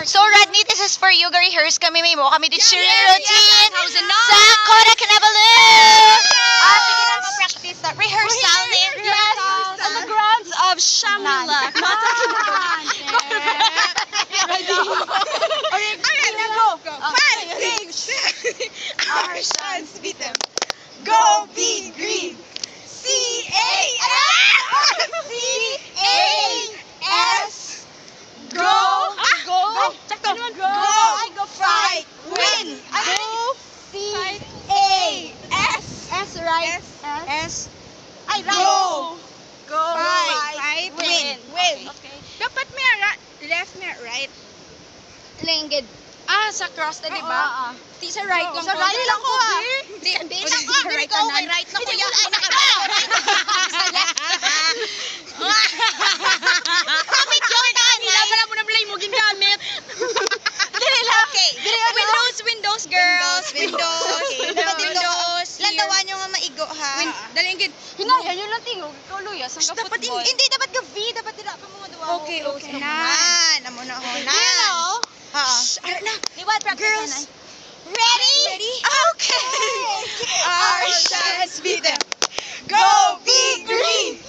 So Rodney, this is for you. Rehearse kami. May mo kami teacher routine. Sa Koda Kinabalu! Sige na, mag-practice. Rehearsal na yun. Yes, on the grounds of Shamila. Ready? Okay, now go. 5, 6, 7. Our sons beat them. Go be green. C-A-S. Go. Go. Go. Fight. Win. Go. C-A-S. S, right? S. Ay, right. Go. Go. Fight. Win. Okay. Dapat may left, may right. Linggid. Sa cross na, di ba? Di sa right lang. Sa right lang ko, Hindi Hindi ako. ako. Right Ikaw, kanan. may right na Hindi kuya. wala na ka. Sa left. Kapit yun, Wala pala mo na blame mo gingamit. Okay. Windows, girls. Windows. Okay. Dapat Windows. lantawan nyo nga maigo, ha? Dalingin. Hinaya yun lang tingog. Ikaw luyas. Ang Dapat ka-football. hindi, dapat ka-V. Dapat tila pa mga duwa. Okay. Nan. Amo na ako. Nan. You know? Ano na? Liwat, practice Girls. na. Ready? Okay. Our shots beat them. Go be green.